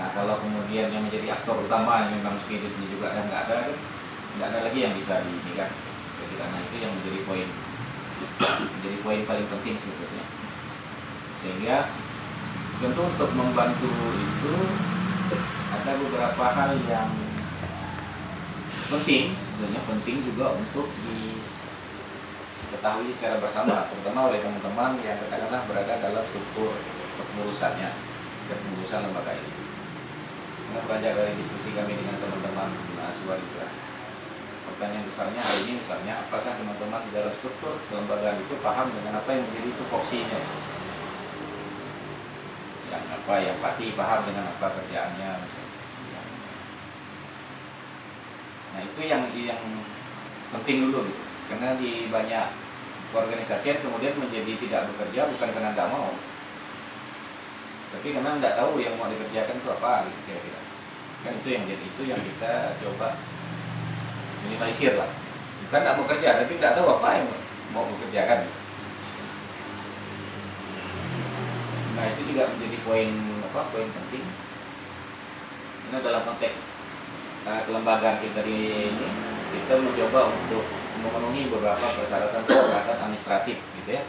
Nah kalau kemudian yang menjadi aktor utama yang memang spiritnya juga nggak ada kan, nggak ada lagi yang bisa diisikan ketika. Nah itu yang menjadi poin paling penting sebetulnya. Sehingga tentu untuk membantu itu ada beberapa hal yang penting, sebenarnya penting juga untuk diketahui secara bersama, terutama oleh teman-teman yang katakanlah berada dalam struktur kepengurusannya, kepengurusan lembaga ini. Karena beranjak dari diskusi kami dengan teman-teman mahasiswa juga, pertanyaan besarnya hari ini misalnya, apakah teman-teman di dalam struktur kelembagaan itu paham dengan apa yang menjadi tupoksinya? Yang apa, yang pati paham dengan apa kerjaannya misalnya. Nah itu yang penting dulu gitu. Karena di banyak organisasi kemudian menjadi tidak bekerja bukan karena tidak mau, tapi karena tidak tahu yang mau dikerjakan itu apa gitu kira-kira. Kan itu yang kita coba minimalisir lah. Bukan tidak mau kerja, tapi tidak tahu apa yang mau bekerjakan. Nah itu juga menjadi poin penting. Ini dalam konteks kelembagaan kita ini, kita mencoba untuk memenuhi beberapa persyaratan administratif gitu ya.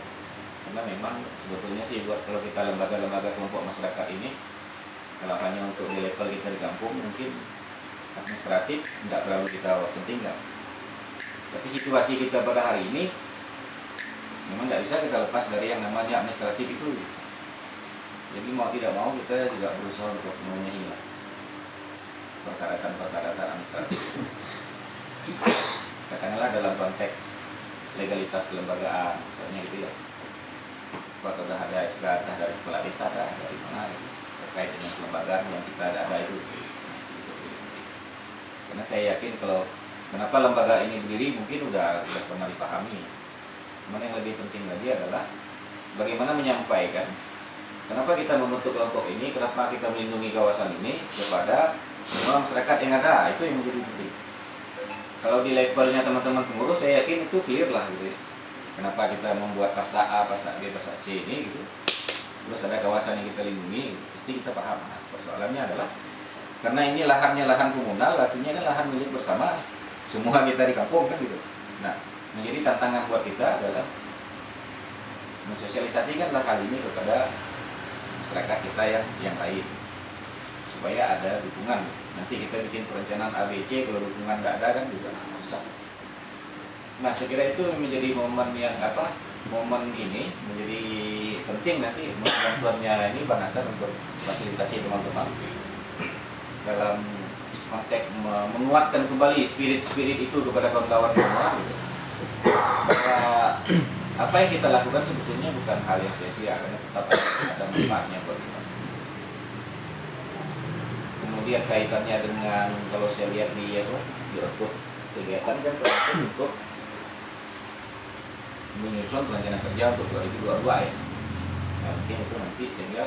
Karena memang sebetulnya sih buat kalau kita lembaga-lembaga kelompok masyarakat ini, kalau hanya untuk di level kita di kampung mungkin administratif tidak terlalu kita pentingkan. Tapi situasi kita pada hari ini memang tidak bisa kita lepas dari yang namanya administratif itu. Jadi mau tidak mau kita juga berusaha untuk memenuhi persyaratan administratif. Katakanlah dalam konteks legalitas kelembagaan, misalnya gitu ya. Apakah sudah ada SK dari kepala desa, dari mana terkait dengan kelembagaan yang kita ada itu. Karena saya yakin kalau kenapa lembaga ini berdiri mungkin udah sama dipahami. Cuman yang lebih penting lagi adalah bagaimana menyampaikan kenapa kita membentuk kelompok ini, kenapa kita melindungi kawasan ini kepada semua masyarakat yang ada. Itu yang menjadi penting. Kalau di levelnya teman-teman pengurus, saya yakin itu clear lah gitu ya. Kenapa kita membuat pasal A, pasal B, pasal C ini gitu. Terus ada kawasan yang kita lindungi, pasti kita paham. Nah, persoalannya adalah karena ini lahannya lahan komunal, artinya kan lahan milik bersama semua kita di kampung kan gitu. Nah, menjadi tantangan buat kita adalah mensosialisasikanlah hal ini kepada masyarakat kita yang lain, supaya ada dukungan. Nanti kita bikin perencanaan ABC, kalau dukungan nggak ada kan juga susah. Nah, saya kira itu menjadi momen yang momen ini menjadi penting nanti bantuannya ini Bang Hasan untuk fasilitasi teman-teman dalam konteks menguatkan kembali spirit itu kepada kawan-kawan semua. Gitu. Bahwa apa yang kita lakukan sebetulnya bukan hal yang sia-sia, karena tetap ada manfaatnya buat kita. Kemudian kaitannya dengan kalau saya lihat di output kegiatan kan untuk menyusun rencana kerja untuk 2022 ya. Nah, mungkin itu nanti sehingga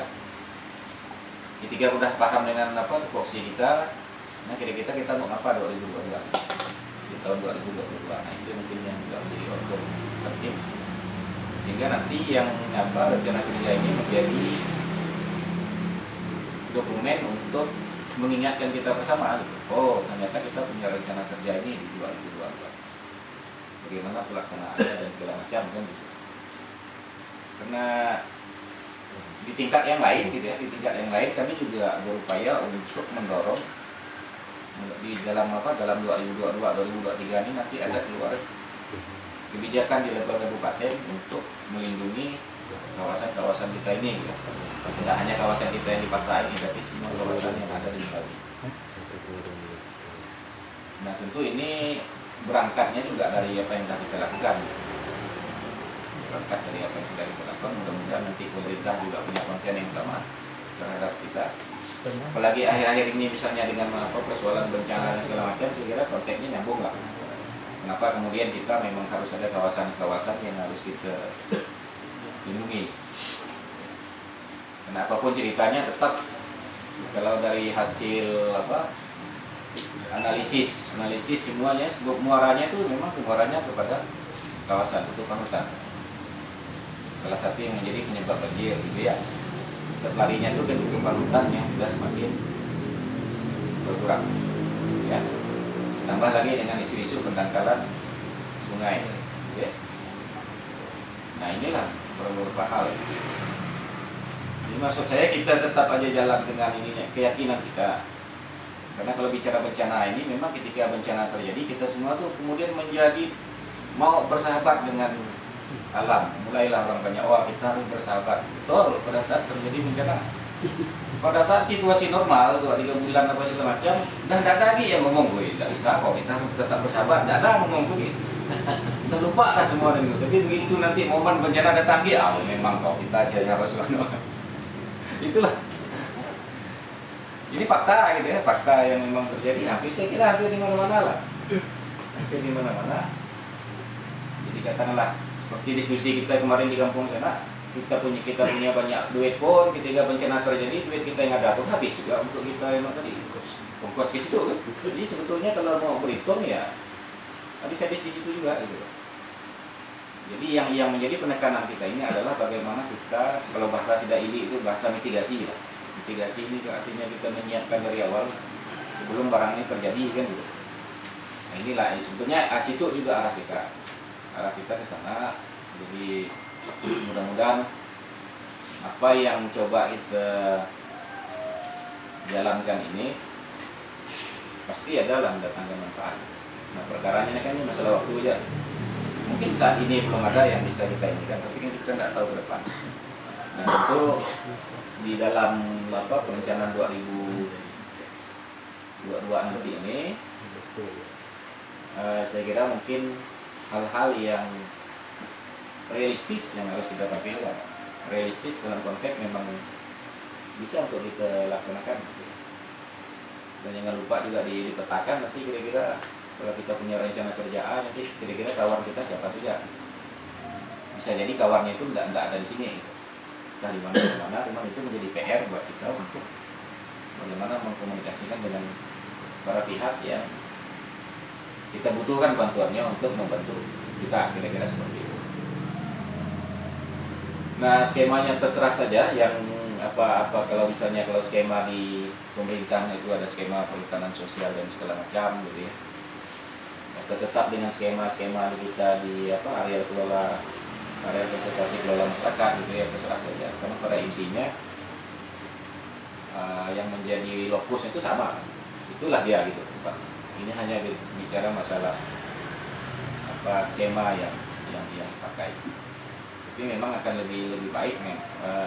ketika udah paham dengan tupoksi kita, nah kira-kira kita mau apa 2022 di tahun 2022. Nah itu mungkin yang juga menjadi output penting sehingga nanti yang rencana kerja ini menjadi dokumen untuk mengingatkan kita bersama, oh ternyata kita punya rencana kerja ini di 2022. Bagaimana pelaksanaannya dan segala macam kan gitu. Karena di tingkat yang lain gitu ya, di tingkat yang lain kami juga berupaya untuk mendorong di dalam dalam 2022 2023 ini nanti ada keluar kebijakan di level kabupaten untuk melindungi kawasan-kawasan kita ini gitu. Tidak hanya kawasan kita yang di Pasar ini, tapi semua kawasan yang ada di Bali. Nah tentu ini berangkatnya juga dari apa yang sudah kita lakukan. Berangkat dari apa yang sudah kita lakukan, mudah-mudahan nanti pemerintah juga punya konsen yang sama terhadap kita. Apalagi akhir-akhir ini misalnya dengan persoalan bencana dan segala macam, saya kira konteksnya nyambung lah. Kenapa kemudian kita memang harus ada kawasan-kawasan yang harus kita lindungi. Karena apapun ceritanya tetap kalau dari hasil analisis semuanya muaranya itu memang muaranya kepada kawasan tutupan hutan. Salah satu yang menjadi penyebab banjir gitu ya. Larinya itu ke tutupan hutan yang sudah semakin berkurang, ya. Tambah lagi dengan isu-isu pendangkalan sungai, ya. Nah inilah beberapa hal. Jadi maksud saya kita tetap aja jalan dengan ini keyakinan kita. Karena kalau bicara bencana ini memang ketika bencana terjadi kita semua tuh kemudian menjadi mau bersahabat dengan alam. Mulailah orang banyak, wah kita harus bersahabat. Betul, pada saat terjadi bencana. Pada saat situasi normal, 2-3 bulan apa segala macam, dah tidak ada lagi yang ngomong, gue tidak bisa kok, kita harus tetap bersahabat, tidak ada ngomong gue. Kita lupa lah semua dan itu. Tapi begitu nanti momen bencana datang dia, memang kok kita aja harus itulah. Ini fakta gitu ya, fakta yang memang terjadi. Hampir saya kira hampir di mana-mana lah. Hampir di mana-mana. Jadi katakanlah seperti diskusi kita kemarin di kampung sana, kita punya banyak duit pun, ketika bencana terjadi duit kita yang ada pun habis juga untuk kita yang tadi ongkos ke situ kan. Jadi sebetulnya kalau mau berhitung ya habis di situ juga gitu. Jadi yang menjadi penekanan kita ini adalah bagaimana kita, kalau bahasa Sidaili itu bahasa mitigasi lah. Mitigasi ini artinya kita menyiapkan dari awal sebelum barang ini terjadi kan gitu. Nah inilah sebetulnya itu juga arah kita ke sana. Jadi mudah-mudahan apa yang coba kita jalankan ini pasti ada lah mendatangkan manfaat. Nah perkaranya ini kan ini masalah waktu aja. Mungkin saat ini belum ada yang bisa kita inikan, tapi kan kita nggak tahu ke depan. Nah itu di dalam perencanaan 2022 nanti ini, saya kira mungkin hal-hal yang realistis yang harus kita tampilkan. Realistis dalam konteks memang bisa untuk kita laksanakan. Dan jangan lupa juga dipetakan nanti kira-kira kalau kita punya rencana kerjaan nanti kira-kira kawan kita siapa saja. Bisa jadi kawannya itu tidak ada di sini. Nah di mana, memang itu menjadi PR buat kita untuk bagaimana mengkomunikasikan dengan para pihak yang kita butuhkan bantuannya untuk membantu kita, kira-kira seperti itu. Nah skemanya terserah saja yang apa kalau misalnya kalau skema di pemerintahan itu ada skema perhutanan sosial dan segala macam gitu ya. Atau tetap dengan skema-skema kita di area konservasi kelola masyarakat gitu ya, terserah saja. Karena pada intinya yang menjadi lokus itu sama, itulah dia gitu Pak. Ini hanya bicara masalah skema yang dipakai. Tapi memang akan lebih baik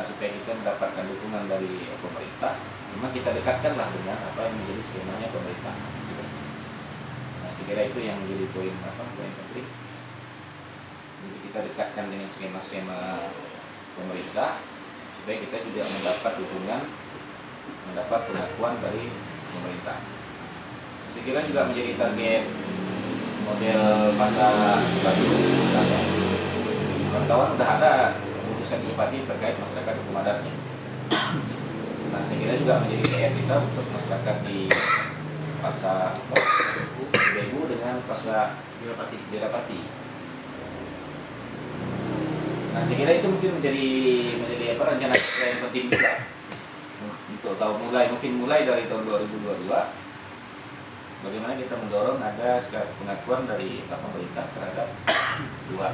supaya kita mendapatkan dukungan dari pemerintah. Memang kita dekatkanlah dengan apa yang menjadi skemanya pemerintah. Gitu. Nah, saya kira itu yang menjadi poin penting. Jadi kita dekatkan dengan skema-skema pemerintah supaya kita juga mendapat dukungan, mendapat pengakuan dari pemerintah. Saya kira juga menjadi target model masa Sebaju misalnya. Kawan-kawan sudah ada keputusan Bupati terkait masyarakat hukum adatnya. Nah, saya kira juga menjadi PR kita untuk masyarakat di Pasar Bebu dengan Pasar Dirapati. Nah, saya kira itu mungkin menjadi rencana kita yang penting juga untuk mulai dari tahun 2022. Bagaimana kita mendorong ada pengakuan dari pemerintah terhadap dua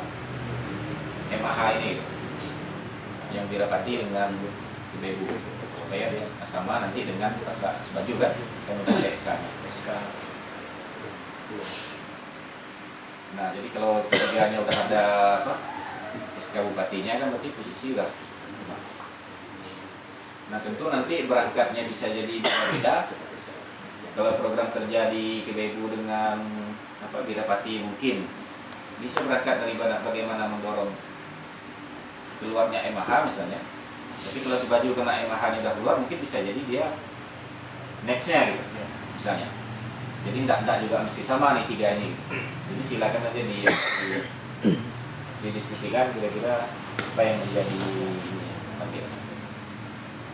MAH ini yang dirapati dengan Bebu supaya dia sama nanti dengan Pasar Sebaju kan udah ada SK. Nah jadi kalau ketiganya udah ada SK bupatinya kan berarti posisi udah. Nah tentu nanti berangkatnya bisa jadi berbeda. Kalau program kerja di Bebu dengan dirapati mungkin bisa berangkat dari bagaimana mendorong keluarnya MAH misalnya. Tapi kalau Sebaju kena MAH-nya udah keluar, mungkin bisa jadi dia next-nya gitu, misalnya. Jadi tidak juga mesti sama nih tiga ini. Jadi silakan aja didiskusikan kira-kira apa yang menjadi ini nanti.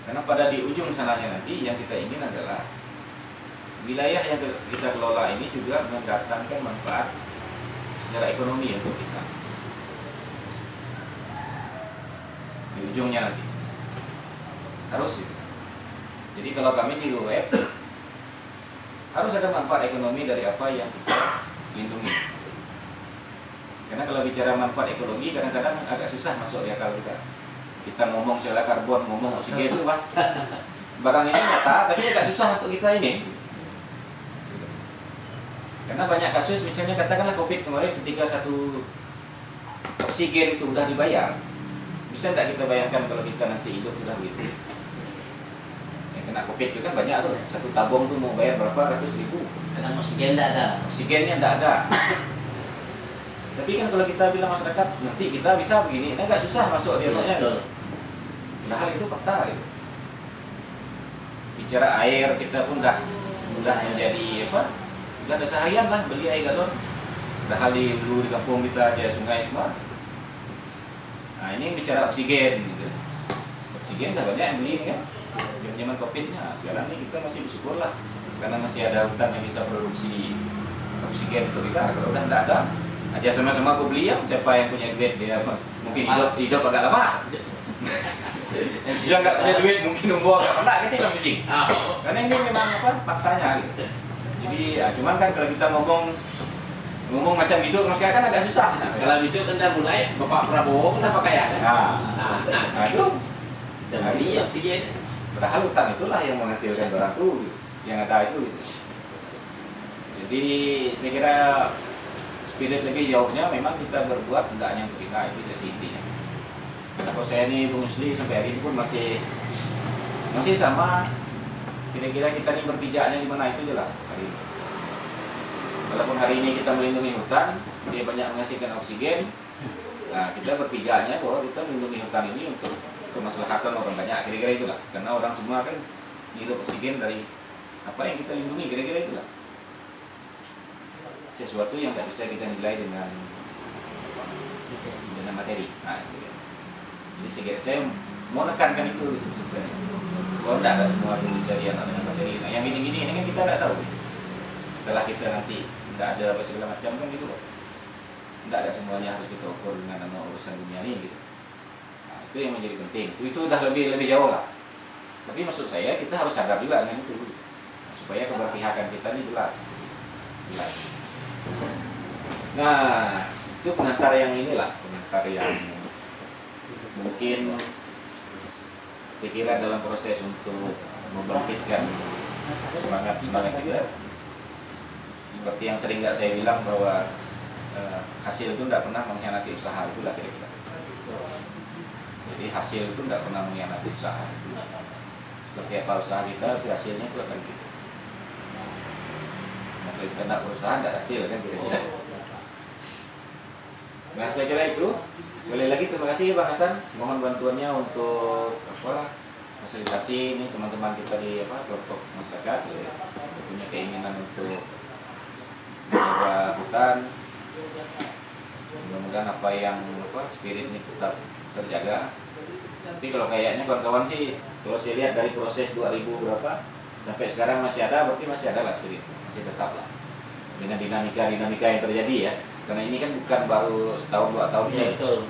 Karena pada di ujung sananya nanti yang kita ingin adalah wilayah yang kita kelola ini juga mendatangkan manfaat secara ekonomi untuk kita. Di ujungnya nanti harus itu. Jadi kalau kami di web harus ada manfaat ekonomi dari apa yang kita lindungi. Karena kalau bicara manfaat ekologi kadang-kadang agak susah masuk di akal kita. Kita ngomong soal karbon, ngomong oksigen itu barang ini nyata, tapi agak susah untuk kita ini. Karena banyak kasus, misalnya katakanlah COVID kemarin, ketika satu oksigen itu udah dibayar, bisa tidak kita bayangkan kalau kita nanti hidup sudah begitu? Yang kena COVID itu kan banyak tuh, satu tabung tuh mau bayar berapa ratus ribu. Karena oksigen tidak ada. Oksigennya tidak ada. Tapi kan kalau kita bilang masyarakat, nanti kita bisa begini, ini agak susah masuk di otaknya. Padahal itu fakta gitu. Bicara air, kita pun udah menjadi apa? Udah ada seharian lah beli air galon. Padahal dulu di kampung kita aja sungai semua. Nah ini bicara oksigen gitu. Oksigen udah banyak yang beli kan. Zaman COVID-nya. Sekarang ini kita masih bersyukur lah. Karena masih ada hutan yang bisa produksi oksigen untuk kita. Kalau udah tidak ada, aja sama-sama aku beli, yang siapa yang punya duit dia mungkin hidup agak lama. Yang nggak punya duit mungkin nunggu agak lama, kita tidak kucing. Karena ini memang apa faktanya gitu. Jadi ya, cuman kan kalau kita ngomong macam itu, maksudnya kan agak susah. Kalau itu kan udah mulai Bapak Prabowo kenapa kaya kan? Nah itu dan beli oksigen. Padahal hutan itulah yang menghasilkan barang itu, yang ada itu. Gitu. Jadi saya kira spirit lebih jauhnya memang kita berbuat tidak hanya untuk kita, itu intinya. Kalau saya ini Bung Musli sampai hari ini pun masih sama. Kira-kira kita ini berpijaknya di mana itu aja lah hari ini. Walaupun hari ini kita melindungi hutan, dia banyak menghasilkan oksigen. Nah, kita berpijaknya bahwa kita melindungi hutan ini untuk kemaslahatan orang banyak, kira-kira itulah. Karena orang semua kan hidup oksigen dari apa yang kita lindungi, kira-kira itulah. Sesuatu yang tak bisa kita nilai dengan materi. Nah, itu ya. Jadi saya mau nekankan itu sebenarnya. Kalau tidak ada semua bisa dia dengan materi. Nah, yang gini-gini ini kan kita tidak tahu. Setelah kita nanti tidak ada apa segala macam kan gitu loh. Tidak ada semuanya harus kita ukur dengan nama urusan dunia ini gitu. Nah, itu yang menjadi penting. Itu udah lebih jauh lah. Tapi maksud saya kita harus sadar juga dengan itu. Nah, supaya keberpihakan kita ini jelas. Nah, itu pengantar yang inilah, pengantar yang mungkin saya kira dalam proses untuk membangkitkan semangat kita. Seperti yang sering nggak saya bilang bahwa hasil itu tidak pernah mengkhianati usaha, itulah kira-kira. Jadi hasil itu tidak pernah mengkhianati usaha. Seperti apa usaha kita, hasilnya itu akan gitu. Nah, kalau kita tidak berusaha, tidak hasil kan kira-kira. Nah, saya kira itu. Sekali lagi terima kasih Bang Hasan. Mohon bantuannya untuk fasilitasi ini teman-teman kita di kelompok masyarakat punya keinginan untuk menjaga hutan. Mudah-mudahan apa yang spirit ini tetap terjaga. Tapi kalau kayaknya kawan-kawan sih, kalau saya lihat dari proses 2000 berapa sampai sekarang masih ada, berarti masih ada lah spirit, masih tetap lah dengan dinamika yang terjadi ya. Karena ini kan bukan baru setahun 2 tahun ini. Betul.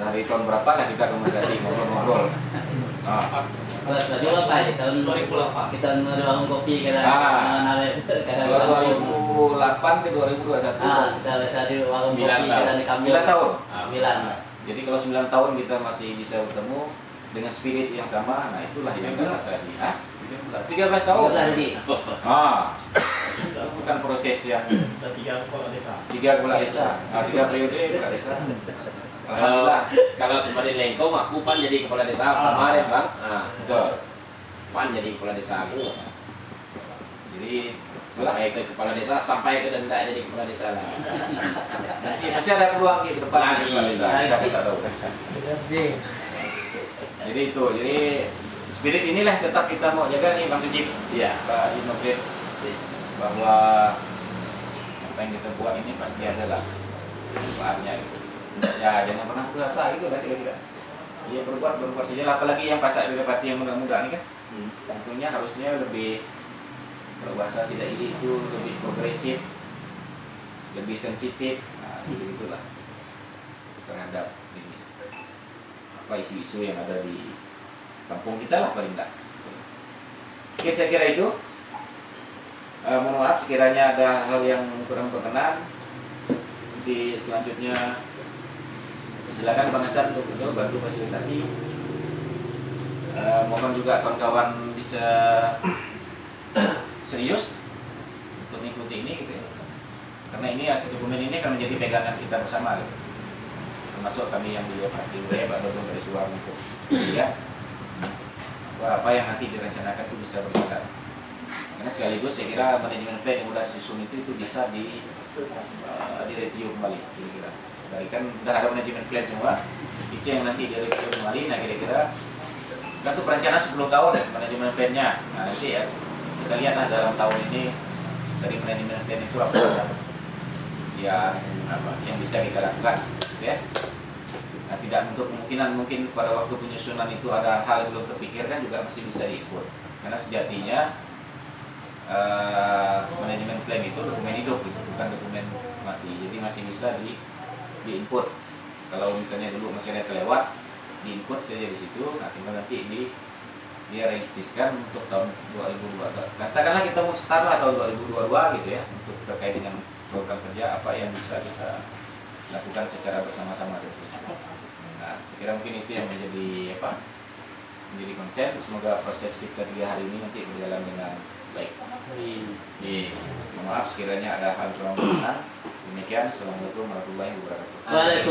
Dari tahun berapa lah kita komunikasi ngobrol-ngobrol. Tadi apa ya? Tahun 2008 kita menerima kopi kadang kalau 2008 ke 2021. Kita bisa di warung kopi kadang di kampung. 9 tahun. 9. Jadi kalau 9 tahun kita masih bisa bertemu dengan spirit yang sama, nah itulah yang kita tadi. 13 tahun. Itu bukan proses yang 3 kepala desa. 3 periode kepala desa. Kalau seperti Lengkong, aku pan jadi kepala desa kemarin Bang. Betul. Pan jadi kepala desa aku. Jadi sampai ke kepala desa, sampai ke denda jadi kepala desa lah. Nanti masih ada peluang ke depan lagi kepala desa. Kita tidak tahu. Jadi itu, jadi spirit inilah tetap kita mau jaga nih Bang Sujib. Iya. Pak Inogrit. Bahwa apa yang kita buat ini pasti ada lah manfaatnya gitu. Ya jangan pernah puasa gitu lah kira-kira. Iya berbuat saja lah, apalagi yang pasak didapati yang muda-muda ini kan. Tentunya harusnya lebih berbahasa tidak itu lebih progresif, lebih sensitif. Nah, gitulah terhadap ini apa isu-isu yang ada di kampung kita lah paling enggak. Oke, saya kira itu. Mohon maaf sekiranya ada hal yang kurang berkenan. Di selanjutnya silakan Bang Hasan untuk bantu fasilitasi. Mohon juga kawan-kawan bisa serius untuk mengikuti ini gitu ya. Karena ini dokumen ini akan menjadi pegangan kita bersama gitu. Termasuk kami yang di Pak Dodong dari Suar untuk ya apa yang nanti direncanakan itu bisa berjalan. Karena sekaligus saya kira manajemen plan yang sudah disusun itu bisa direview kembali kira-kira. Dari kan sudah ada manajemen plan semua, itu yang nanti direview kembali. Nah kira-kira kan itu perencanaan 10 tahun manajemen plan-nya. Nah nanti ya kita lihat dalam tahun ini dari manajemen plan itu apa yang bisa kita lakukan, gitu ya. Nah, tidak untuk kemungkinan mungkin pada waktu penyusunan itu ada hal yang belum terpikirkan juga masih bisa diikut. Karena sejatinya manajemen plan itu dokumen hidup, gitu, bukan dokumen mati. Jadi masih bisa di-input. Kalau misalnya dulu masih ada kelewat, di-input saja di situ. Nah, tinggal nanti dia realistiskan untuk tahun 2022. Katakanlah kita mau start lah tahun 2022 gitu ya, untuk terkait dengan program kerja apa yang bisa kita lakukan secara bersama-sama tentunya. Nah, saya kira mungkin itu yang menjadi menjadi konsen. Semoga proses kita 3 hari ini nanti berjalan dengan baik. Mohon maaf sekiranya ada hal kurang berkenan. Demikian, assalamualaikum warahmatullahi wabarakatuh. Waalaikumsalam.